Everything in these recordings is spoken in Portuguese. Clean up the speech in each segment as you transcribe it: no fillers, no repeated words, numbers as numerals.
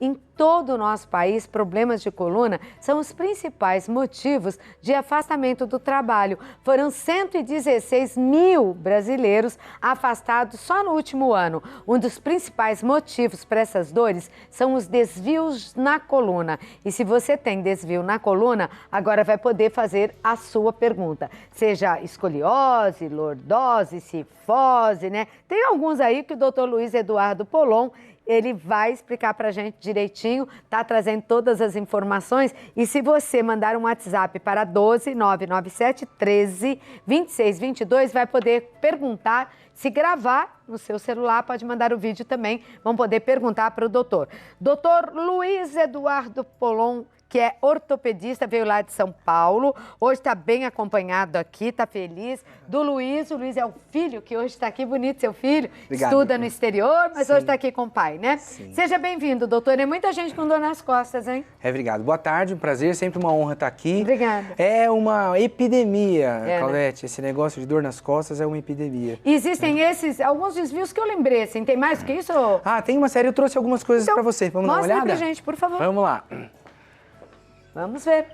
Em todo o nosso país, problemas de coluna são os principais motivos de afastamento do trabalho. Foram 116 mil brasileiros afastados só no último ano. Um dos principais motivos para essas dores são os desvios na coluna. E se você tem desvio na coluna, agora vai poder fazer a sua pergunta. Seja escoliose, lordose, cifose, né? Tem alguns aí que o doutor Luiz Eduardo Polon, ele vai explicar pra gente direitinho, tá trazendo todas as informações. E se você mandar um WhatsApp para 12 997 13 26 22, vai poder perguntar. Se gravar no seu celular, pode mandar o vídeo também. Vão poder perguntar para o doutor. Doutor Luiz Eduardo Polon, que é ortopedista, veio lá de São Paulo. Hoje está bem acompanhado aqui, está feliz. Do Luiz, o Luiz é o filho que hoje está aqui, bonito seu filho. Obrigado. Estuda no exterior, mas Sim. hoje está aqui com o pai, né? Sim. Seja bem-vindo, doutor. É muita gente com dor nas costas, hein? Obrigado. Boa tarde, um prazer, sempre uma honra estar aqui. Obrigada. É uma epidemia, né? Claudete, esse negócio de dor nas costas é uma epidemia. Existem alguns desvios que eu lembrei, assim. Tem mais do que isso? Ah, tem uma série, eu trouxe algumas coisas Então, para você. Vamos dar uma mostra olhada? pra gente, por favor. Vamos lá. Vamos ver.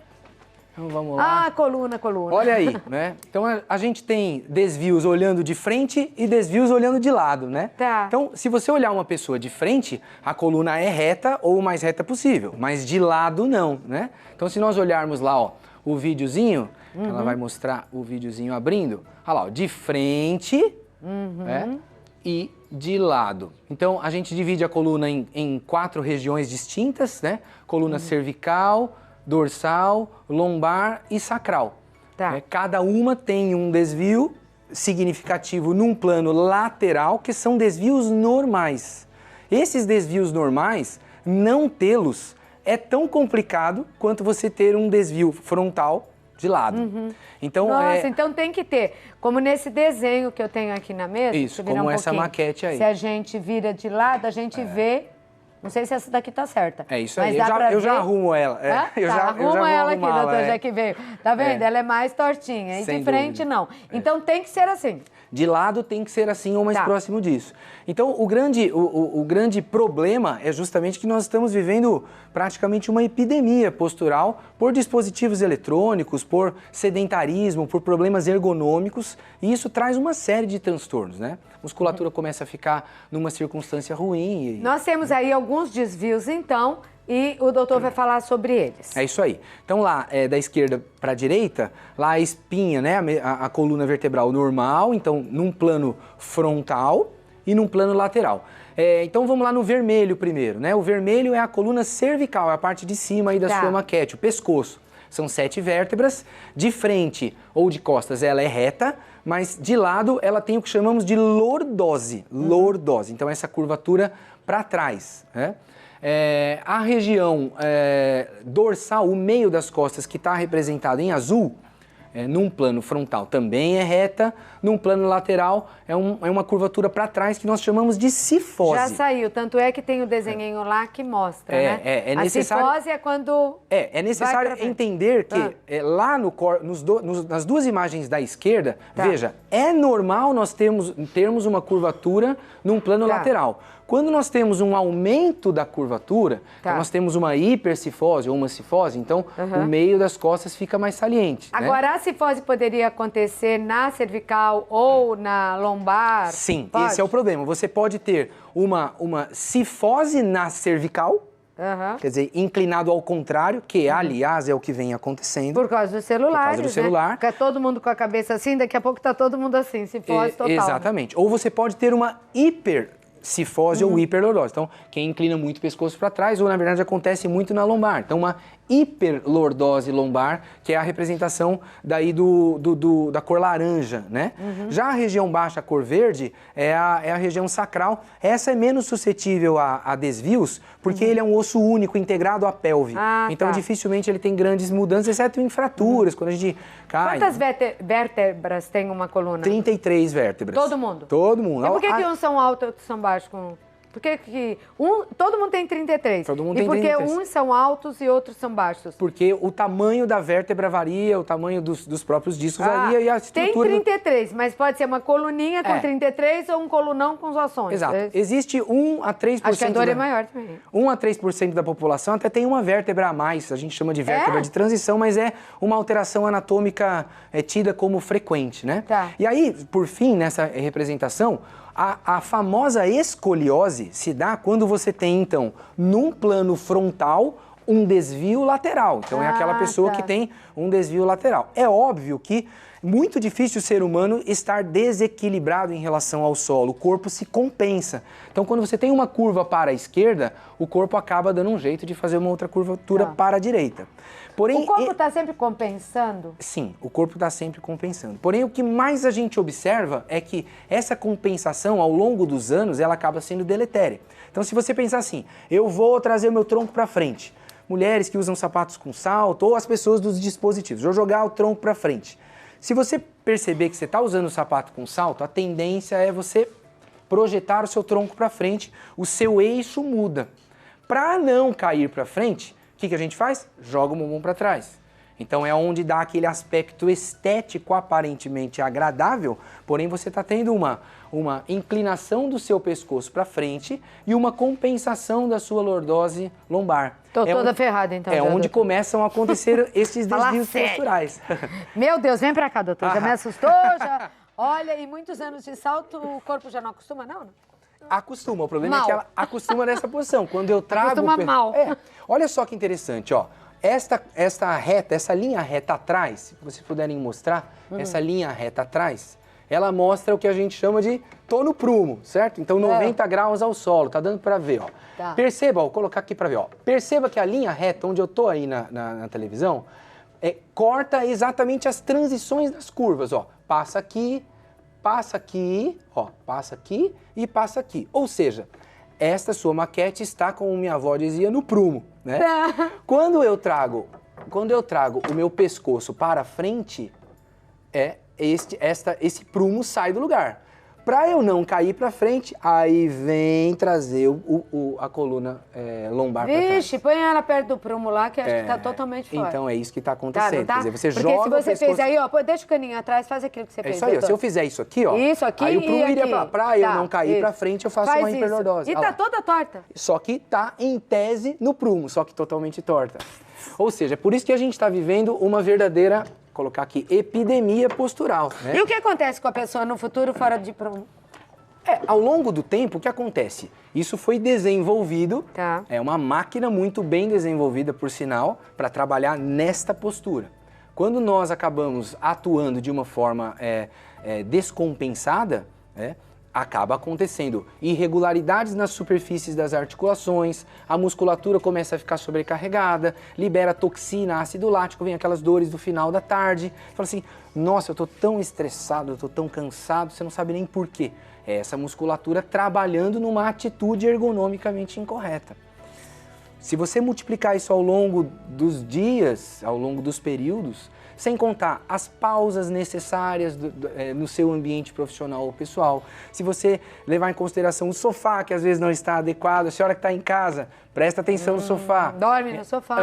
Então, vamos lá. Ah, coluna. Olha aí, né? Então a gente tem desvios olhando de frente e desvios olhando de lado, né? Tá. Então, se você olhar uma pessoa de frente, a coluna é reta ou o mais reta possível, mas de lado não, né? Então, se nós olharmos lá, ó, o videozinho, ela vai mostrar o videozinho abrindo. Olha lá, ó, de frente, né? E de lado. Então, a gente divide a coluna em 4 regiões distintas, né? Coluna cervical, dorsal, lombar e sacral. Tá. Cada uma tem um desvio significativo num plano lateral, que são desvios normais. Esses desvios normais, não tê-los é tão complicado quanto você ter um desvio frontal de lado. Então, Nossa, então tem que ter. Como nesse desenho que eu tenho aqui na mesa. Isso, deixa eu virar como um essa pouquinho. maquete aí. Se a gente vira de lado, a gente vê. Não sei se essa daqui tá certa. É isso mas aí, dá pra eu já ver. arrumo ela. Hã? Eu Tá, já arruma vou ela aqui, arrumá-la, doutor, já que veio. Tá vendo? Ela é mais tortinha. E Sem de frente, dúvida. não. Então tem que ser assim. De lado tem que ser assim ou mais Tá. próximo disso. Então, o grande problema é justamente que nós estamos vivendo praticamente uma epidemia postural por dispositivos eletrônicos, por sedentarismo, por problemas ergonômicos, e isso traz uma série de transtornos, né? A musculatura começa a ficar numa circunstância ruim. Nós temos aí alguns desvios, então, e o doutor vai falar sobre eles. É isso aí. Então lá, da esquerda para a direita, lá a espinha, né, a coluna vertebral normal, então num plano frontal e num plano lateral. Então vamos lá no vermelho primeiro, né? O vermelho é a coluna cervical, é a parte de cima aí da sua maquete, o pescoço. São 7 vértebras, de frente ou de costas ela é reta, mas de lado ela tem o que chamamos de lordose. Lordose, então essa curvatura para trás, né? A região dorsal, o meio das costas, que está representado em azul, num plano frontal também é reta, num plano lateral é uma curvatura para trás que nós chamamos de cifose. Já saiu, tanto é que tem o desenhinho lá que mostra, né? É necessário, a cifose é quando... É necessário entender que lá nas duas imagens da esquerda, veja, é normal nós termos uma curvatura num plano lateral. Quando nós temos um aumento da curvatura, então nós temos uma hipercifose ou uma cifose, então o meio das costas fica mais saliente. Agora, né? a cifose poderia acontecer na cervical ou na lombar? Sim, Pode? esse é o problema. Você pode ter uma cifose na cervical, quer dizer, inclinado ao contrário, que aliás é o que vem acontecendo. Por causa do celular. Por causa do celular. Né? Fica todo mundo com a cabeça assim, daqui a pouco tá todo mundo assim, cifose total. Exatamente. Ou você pode ter uma hipercifose ou hiperlordose. Então, quem inclina muito o pescoço para trás, ou na verdade acontece muito na lombar. Então, uma hiperlordose lombar, que é a representação daí da cor laranja, né? Já a região baixa, a cor verde, é a região sacral. Essa é menos suscetível a desvios, porque ele é um osso único integrado à pelve. Então, dificilmente ele tem grandes mudanças, exceto em fraturas, quando a gente cai. Quantas vértebras tem uma coluna? 33 vértebras. Todo mundo? Todo mundo. E por que uns são altos e outros são baixos? Por que todo mundo tem 33? Todo mundo e tem por que 33. uns são altos e outros são baixos? Porque o tamanho da vértebra varia, o tamanho dos próprios discos varia e a estrutura... Tem 33, mas pode ser uma coluninha com 33 ou um colunão com os ossões. Exato. Existe 1 a 3%... Acho que a dor é maior também. 1 a 3% da população até tem uma vértebra a mais, a gente chama de vértebra de transição, mas é uma alteração anatômica tida como frequente, né? Tá. E aí, por fim, nessa representação, a famosa escoliose se dá quando você tem, então, num plano frontal, um desvio lateral. Então, é aquela pessoa que tem um desvio lateral. É óbvio que muito difícil o ser humano estar desequilibrado em relação ao solo. O corpo se compensa. Então, quando você tem uma curva para a esquerda, o corpo acaba dando um jeito de fazer uma outra curvatura para a direita. Porém, o corpo está sempre compensando? Sim, o corpo está sempre compensando. Porém, o que mais a gente observa é que essa compensação, ao longo dos anos, ela acaba sendo deletéria. Então, se você pensar assim, eu vou trazer o meu tronco para frente, mulheres que usam sapatos com salto ou as pessoas dos dispositivos, vou jogar o tronco para frente. Se você perceber que você está usando o sapato com salto, a tendência é você projetar o seu tronco para frente, o seu eixo muda. Para não cair para frente, o que a gente faz? Joga o bumbum para trás. Então é onde dá aquele aspecto estético aparentemente agradável, porém você está tendo uma inclinação do seu pescoço para frente e uma compensação da sua lordose lombar. Estou toda ferrada, então. É onde começam a acontecer esses desvios posturais. Meu Deus, vem pra cá, doutor. Já me assustou, já... Olha, e muitos anos de salto, o corpo já não acostuma, não? Acostuma. O problema é que ela acostuma nessa posição. Quando eu trago... Acostuma mal. Olha só que interessante, ó. Esta reta, essa linha reta atrás, se vocês puderem mostrar, essa linha reta atrás, ela mostra o que a gente chama de tô no prumo, certo? Então 90 graus ao solo, tá dando pra ver, ó. Tá. Perceba, ó, vou colocar aqui pra ver, ó. Perceba que a linha reta, onde eu tô aí na televisão, corta exatamente as transições das curvas, ó. Passa aqui, ó, passa aqui e passa aqui. Ou seja, esta sua maquete está, como minha avó dizia, no prumo, né? Quando eu trago o meu pescoço para frente, esse prumo sai do lugar. Para eu não cair para frente, aí vem trazer a coluna lombar para trás. Vixe, põe ela perto do prumo lá, que acho que tá totalmente fora. Então é isso que está acontecendo. Tá? Quer dizer, você Porque joga se você o pescoço... fez aí, ó, deixa o caninho atrás, faz aquilo que você fez. É isso aí, ó, se eu fizer isso aqui, ó, isso aqui aí o prumo e iria aqui. pra eu não cair para frente, eu faço uma hiperlordose. E tá toda torta. Só que tá em tese no prumo, só que totalmente torta. Ou seja, é por isso que a gente está vivendo uma verdadeira, colocar aqui, epidemia postural, né? E o que acontece com a pessoa no futuro fora de prumo? Ao longo do tempo, o que acontece? Isso foi desenvolvido, é uma máquina muito bem desenvolvida, por sinal, para trabalhar nesta postura. Quando nós acabamos atuando de uma forma descompensada, acaba acontecendo irregularidades nas superfícies das articulações, a musculatura começa a ficar sobrecarregada, libera toxina, ácido lático, vem aquelas dores do final da tarde. Fala assim, nossa, eu tô tão estressado, eu tô tão cansado, você não sabe nem por quê. É essa musculatura trabalhando numa atitude ergonomicamente incorreta. Se você multiplicar isso ao longo dos dias, ao longo dos períodos, sem contar as pausas necessárias no seu ambiente profissional ou pessoal, se você levar em consideração o sofá, que às vezes não está adequado, a senhora que está em casa, presta atenção no sofá. Dorme no sofá,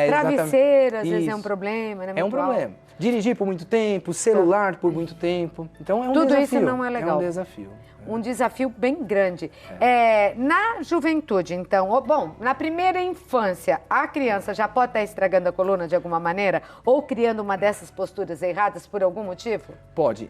travesseiro, às vezes é um problema, né? É um problema. Dirigir por muito tempo, celular por muito tempo, então é um desafio. Tudo isso não é legal. É um desafio. Um desafio bem grande. Na juventude, então, bom, na primeira infância, a criança já pode estar estragando a coluna de alguma maneira ou criando uma dessas posturas erradas por algum motivo? Pode.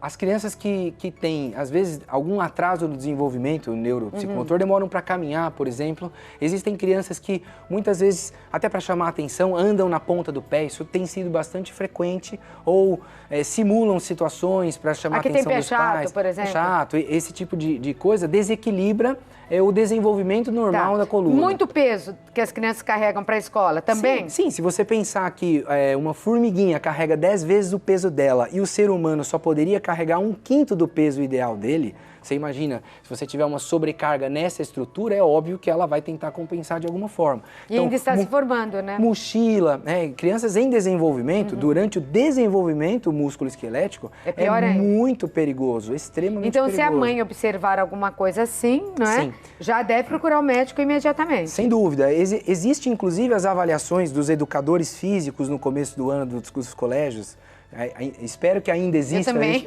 As crianças que têm, às vezes, algum atraso no desenvolvimento neuropsicomotor demoram para caminhar, por exemplo. Existem crianças que, muitas vezes, até para chamar a atenção, andam na ponta do pé. Isso tem sido bastante frequente. Ou simulam situações para chamar a atenção dos pais. Aqui tem pé chato, por exemplo. Chato, esse tipo de coisa desequilibra o desenvolvimento normal da coluna. Muito peso que as crianças carregam para a escola também? Sim, se você pensar que uma formiguinha carrega 10 vezes o peso dela e o ser humano só poderia carregar 1/5 do peso ideal dele, Você imagina, se você tiver uma sobrecarga nessa estrutura, é óbvio que ela vai tentar compensar de alguma forma. E ainda está se formando, né? Mochila, crianças em desenvolvimento, durante o desenvolvimento músculo-esquelético, é muito perigoso, extremamente perigoso. Então, se a mãe observar alguma coisa assim, não é? Sim. Já deve procurar o médico imediatamente. Sem dúvida. Existem, inclusive, as avaliações dos educadores físicos no começo do ano dos colégios. Espero que ainda exista. Eu também.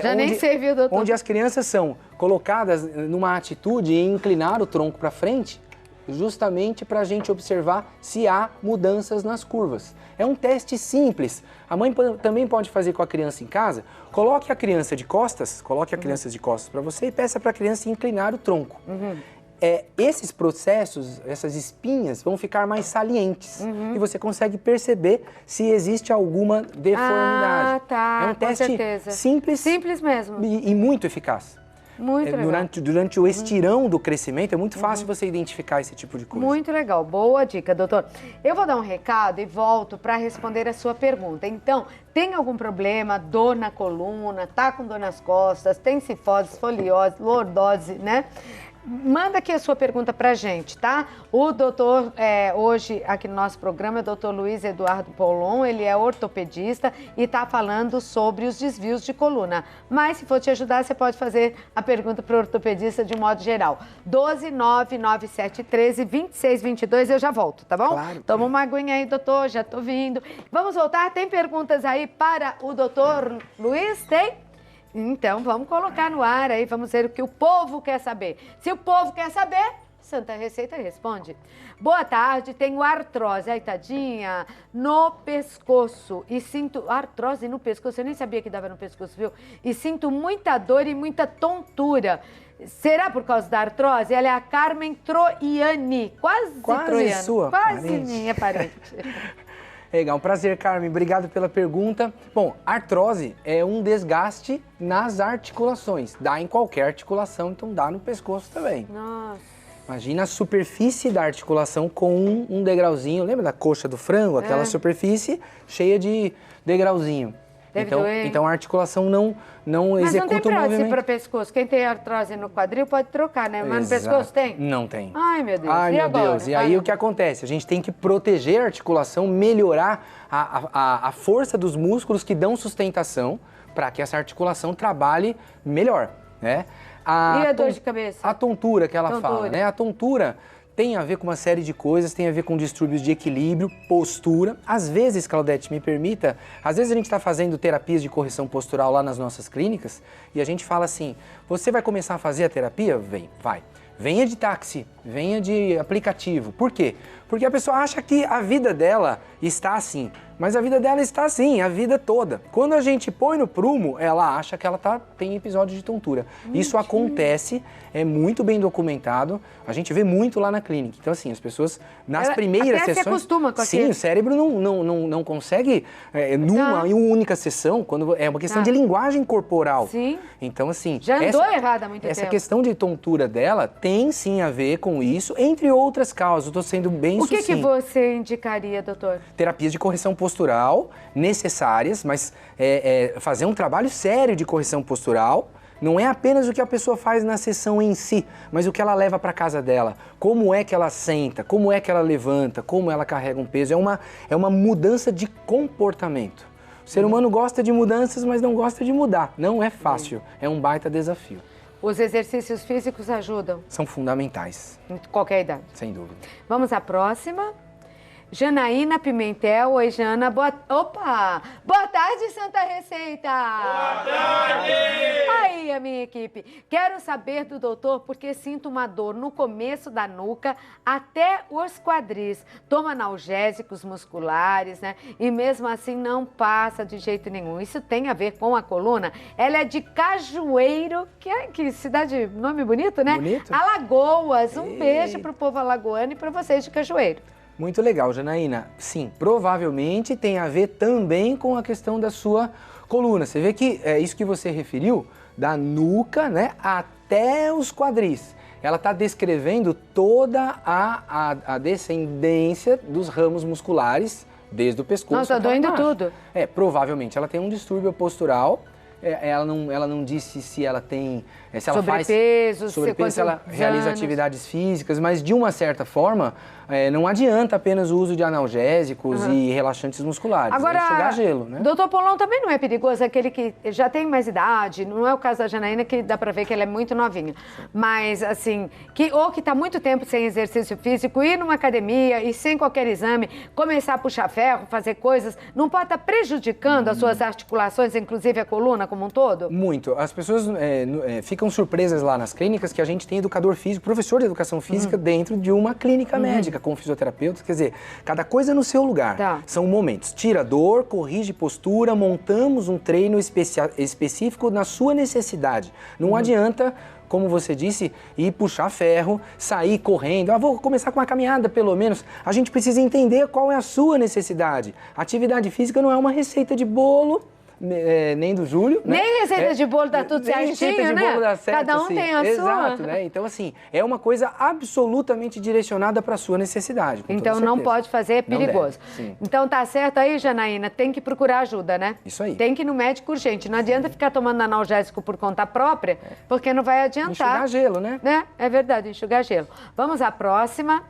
Já nem sei, viu, doutor? Onde as crianças são colocadas numa atitude em inclinar o tronco para frente, justamente para a gente observar se há mudanças nas curvas. É um teste simples. A mãe também pode fazer com a criança em casa. Coloque a criança de costas, para você e peça para a criança inclinar o tronco. Esses processos, essas espinhas vão ficar mais salientes e você consegue perceber se existe alguma deformidade. Ah, tá. É um teste simples mesmo. E muito eficaz. Muito legal. Durante o estirão do crescimento, é muito fácil você identificar esse tipo de coisa. Muito legal. Boa dica, doutor. Eu vou dar um recado e volto para responder a sua pergunta. Então, tem algum problema, dor na coluna, tá com dor nas costas, tem cifose, esfoliose, lordose, né? Manda aqui a sua pergunta pra gente, tá? O doutor, hoje, aqui no nosso programa, é o doutor Luiz Eduardo Paulon, ele é ortopedista e tá falando sobre os desvios de coluna. Mas, se for te ajudar, você pode fazer a pergunta pro ortopedista de um modo geral. 12997132622, eu já volto, tá bom? Claro. Toma uma aguinha aí, doutor, já tô vindo. Vamos voltar? Tem perguntas aí para o doutor Luiz? Tem? Então, vamos colocar no ar aí, vamos ver o que o povo quer saber. Se o povo quer saber, Santa Receita responde. Boa tarde, tenho artrose, ai tadinha, no pescoço e sinto... Artrose no pescoço, eu nem sabia que dava no pescoço, viu? E sinto muita dor e muita tontura. Será por causa da artrose? Ela é a Carmen Troiani, quase troiana. Sua quase parente. Minha parente. Legal, um prazer, Carmen. Obrigado pela pergunta. Bom, artrose é um desgaste nas articulações. Dá em qualquer articulação, então dá no pescoço também. Nossa. Imagina a superfície da articulação com um degrauzinho. Lembra da coxa do frango? Aquela superfície cheia de degrauzinho. Deve doer. Então a articulação não Mas executa não tem o prótese movimento. para pescoço. Quem tem artrose no quadril pode trocar, né? Mas no pescoço tem? Não tem. Ai, meu Deus. Ai, E meu agora? Deus. E aí o que acontece? A gente tem que proteger a articulação, melhorar a força dos músculos que dão sustentação para que essa articulação trabalhe melhor, né? E a dor de cabeça? A tontura que ela fala, né? A tontura tem a ver com uma série de coisas, tem a ver com distúrbios de equilíbrio, postura. Às vezes, Claudete, me permita, às vezes a gente está fazendo terapias de correção postural lá nas nossas clínicas e a gente fala assim, você vai começar a fazer a terapia? Vai. Venha de táxi, venha de aplicativo. Por quê? Porque a pessoa acha que a vida dela está assim, mas a vida dela está assim, a vida toda. Quando a gente põe no prumo, ela acha que ela tem episódio de tontura. Isso acontece, é muito bem documentado, a gente vê muito lá na clínica. Então assim, as pessoas nas primeiras até sessões... se acostuma com aquilo. Sim, o cérebro não consegue, numa única sessão, quando é uma questão de linguagem corporal. Sim. Então assim... Já andou errado há muito tempo. Essa questão de tontura dela tem sim a ver com isso, entre outras causas. Eu estou sendo bem sucinto. O que você indicaria, doutor? Terapias de correção postural necessárias, mas fazer um trabalho sério de correção postural. Não é apenas o que a pessoa faz na sessão em si, mas o que ela leva para casa dela. Como é que ela senta, como é que ela levanta, como ela carrega um peso. É uma mudança de comportamento. O ser humano gosta de mudanças, mas não gosta de mudar. Não é fácil, é um baita desafio. Os exercícios físicos ajudam? São fundamentais. Em qualquer idade. Sem dúvida. Vamos à próxima. Janaína Pimentel. Oi, Jana. Opa! Boa tarde, Santa Receita! Boa tarde! Aí, a minha equipe. Quero saber do doutor porque sinto uma dor no começo da nuca até os quadris. Tomo analgésicos musculares, né? E mesmo assim não passa de jeito nenhum. Isso tem a ver com a coluna? Ela é de Cajueiro, que cidade, nome bonito, né? Bonito. Alagoas. Um beijo pro povo alagoano e para vocês de Cajueiro. Muito legal, Janaína. Sim, provavelmente tem a ver também com a questão da sua coluna. Você vê que é isso que você referiu, da nuca, né, até os quadris. Ela está descrevendo toda a descendência dos ramos musculares, desde o pescoço. Nossa, tá doendo tudo. Provavelmente ela tem um distúrbio postural ela não disse se ela tem... se ela sobrepeso, faz sobrepeso, se ela realiza atividades físicas, mas de uma certa forma, não adianta apenas o uso de analgésicos e relaxantes musculares. Agora, enxugar gelo, né? Doutor Paulão, também não é perigoso aquele que já tem mais idade, não é o caso da Janaína, que dá pra ver que ela é muito novinha, mas assim, que tá muito tempo sem exercício físico, ir numa academia e sem qualquer exame, começar a puxar ferro, fazer coisas, não pode estar prejudicando as suas articulações, inclusive a coluna como um todo? Muito. As pessoas ficam surpresas lá nas clínicas que a gente tem educador físico, professor de educação física dentro de uma clínica médica com fisioterapeutas. Quer dizer, cada coisa no seu lugar. Tá. São momentos. Tira dor, corrige postura, montamos um treino específico na sua necessidade. Não adianta, como você disse, ir puxar ferro, sair correndo. Vou começar com uma caminhada, pelo menos. A gente precisa entender qual é a sua necessidade. Atividade física não é uma receita de bolo, nem do Júlio, né? Nem receita de bolo dá tudo certinho, receita de né? bolo dá certo, Cada um assim. tem a Exato, sua. né? Então, assim, é uma coisa absolutamente direcionada para a sua necessidade. Com Então toda não certeza. pode fazer, é Não perigoso. deve, sim. Então tá certo aí, Janaína, tem que procurar ajuda, né? Isso aí. Tem que ir no médico urgente. Não adianta ficar tomando analgésico por conta própria, porque não vai adiantar. Enxugar gelo, né? É verdade, enxugar gelo. Vamos à próxima.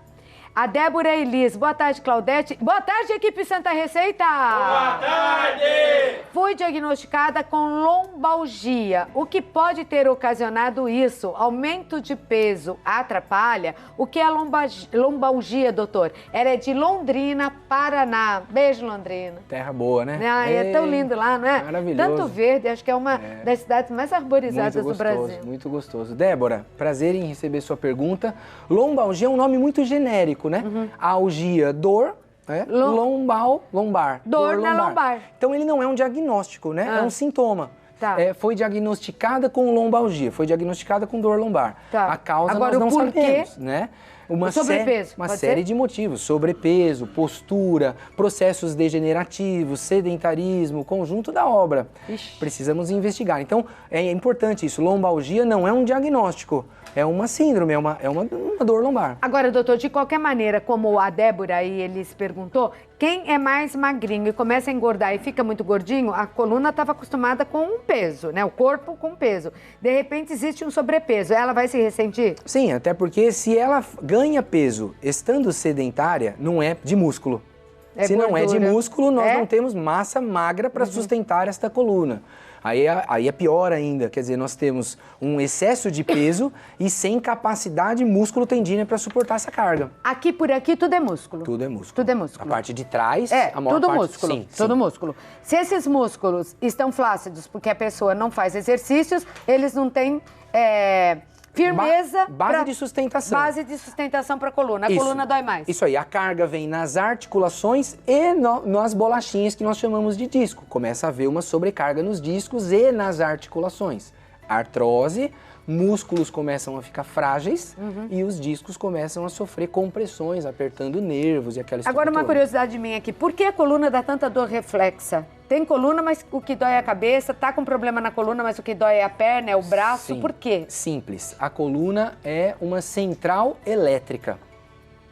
A Débora Elis. Boa tarde, Claudete. Boa tarde, equipe Santa Receita. Boa tarde! Fui diagnosticada com lombalgia. O que pode ter ocasionado isso? Aumento de peso atrapalha? O que é lombalgia, doutor? Ela é de Londrina, Paraná. Beijo, Londrina. Terra boa, né? É tão lindo lá, não é? Maravilhoso. Tanto verde, acho que é uma das cidades mais arborizadas do Brasil. Muito gostoso. Débora, prazer em receber sua pergunta. Lombalgia é um nome muito genérico, né? Algia, dor, né? Lombar. Dor na lombar. Então ele não é um diagnóstico, né? É um sintoma. Tá. Foi diagnosticada com lombalgia, foi diagnosticada com dor lombar. Tá. A causa Agora, nós não o porquê? sabemos, né? Sobrepeso, Uma pode série ser? de motivos. Sobrepeso, postura, processos degenerativos, sedentarismo, conjunto da obra. Ixi. Precisamos investigar. Então, é importante isso. Lombalgia não é um diagnóstico. É uma síndrome, é uma dor lombar. Agora, doutor, de qualquer maneira, como a Débora aí, eles perguntou, quem é mais magrinho e começa a engordar e fica muito gordinho, a coluna estava acostumada com um peso, né? O corpo com peso. De repente, existe um sobrepeso. Ela vai se ressentir? Sim, até porque se ela ganha peso estando sedentária, não é de músculo. Se não é de gordura. músculo, nós não temos massa magra para sustentar esta coluna. Aí é pior ainda, quer dizer, nós temos um excesso de peso e sem capacidade músculo-tendínea para suportar essa carga. Aqui por aqui tudo é músculo. Tudo é músculo. Tudo é músculo. A parte de trás, a maior tudo parte... músculo. Sim, tudo sim. músculo. Se esses músculos estão flácidos porque a pessoa não faz exercícios, eles não têm firmeza. Base de sustentação. Base de sustentação para a coluna. A coluna dói mais. Isso aí, a carga vem nas articulações e nas bolachinhas que nós chamamos de disco. Começa a haver uma sobrecarga nos discos e nas articulações. Artrose, músculos começam a ficar frágeis e os discos começam a sofrer compressões, apertando nervos e aquela Agora, uma toda. curiosidade minha aqui. Por que a coluna dá tanta dor reflexa? Tem coluna, mas o que dói é a cabeça. Tá com problema na coluna, mas o que dói é a perna, é o braço. Sim, Por quê? Simples. A coluna é uma central elétrica.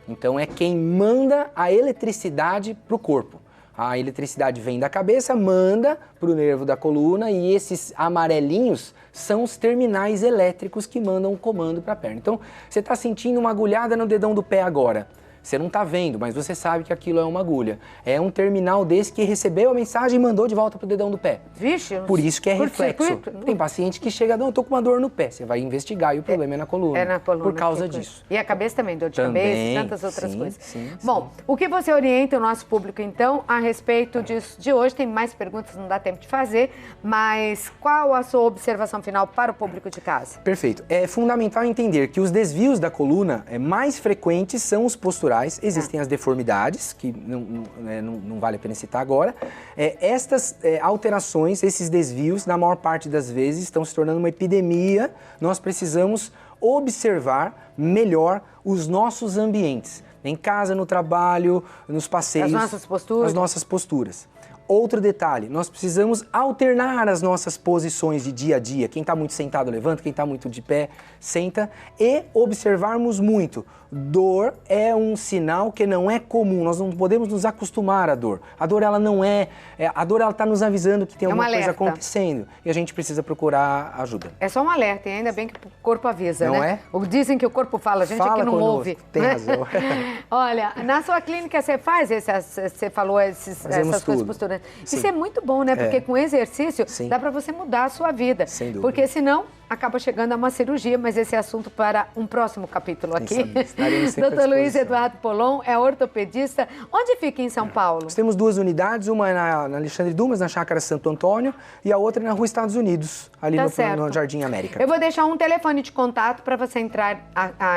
Então, é quem manda a eletricidade para o corpo. A eletricidade vem da cabeça, manda para o nervo da coluna e esses amarelinhos são os terminais elétricos que mandam o comando para a perna. Então, você está sentindo uma agulhada no dedão do pé agora. Você não está vendo, mas você sabe que aquilo é uma agulha. É um terminal desse que recebeu a mensagem e mandou de volta para o dedão do pé. Vixe. Por isso que é reflexo. Curto-circuito? Tem paciente que chega, não, eu tô com uma dor no pé. Você vai investigar e o problema é na coluna. É na coluna. Por causa que coisa. disso. E a cabeça também, dor de Também, cabeça, tantas outras sim, coisas. sim, Bom, o que você orienta o nosso público, então, a respeito disso de hoje? Tem mais perguntas, não dá tempo de fazer, mas qual a sua observação final para o público de casa? Perfeito. É fundamental entender que os desvios da coluna mais frequentes são os posturais. Existem as deformidades, que não vale a pena citar agora. Estas alterações, esses desvios, na maior parte das vezes, estão se tornando uma epidemia. Nós precisamos observar melhor os nossos ambientes. Em casa, no trabalho, nos passeios. As nossas posturas. As nossas posturas. outro detalhe, nós precisamos alternar as nossas posições de dia a dia. Quem está muito sentado, levanta, quem está muito de pé, senta. E observarmos muito. Dor é um sinal que não é comum, nós não podemos nos acostumar à dor. A dor, ela não a dor, ela está nos avisando que tem alguma coisa acontecendo e a gente precisa procurar ajuda. É só um alerta, e ainda bem que o corpo avisa, não né? Não é? Dizem que o corpo fala, a gente aqui não ouve. Tem razão. Olha, na sua clínica você faz você falou essas coisas posturas. Isso é muito bom, né? Porque com exercício dá para você mudar a sua vida. Sem dúvida. Porque senão acaba chegando a uma cirurgia, mas esse é assunto para um próximo capítulo aqui. Dr. Luiz Eduardo Polon é ortopedista. Onde fica em São Paulo? Nós temos 2 unidades, uma é na Alexandre Dumas, na Chácara Santo Antônio, e a outra é na Rua Estados Unidos, ali no Jardim América. Eu vou deixar um telefone de contato para você entrar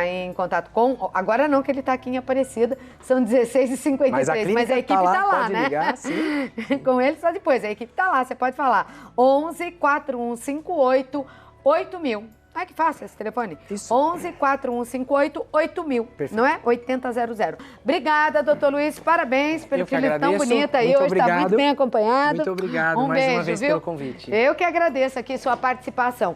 em contato com. Agora não, que ele está aqui em Aparecida, são 16h53, mas a equipe está lá, né? Ligar, sim. Com ele só depois, a equipe está lá, você pode falar. 11 4158 8000. Ai, que fácil esse telefone. Isso. 11 4158 8000. Perfeito. Não é? 8000. Obrigada, doutor Luiz. Parabéns pelo filho tão bonito aí. Hoje está muito bem acompanhado. Muito obrigado Um mais beijo, uma vez viu? pelo convite. Eu que agradeço aqui sua participação.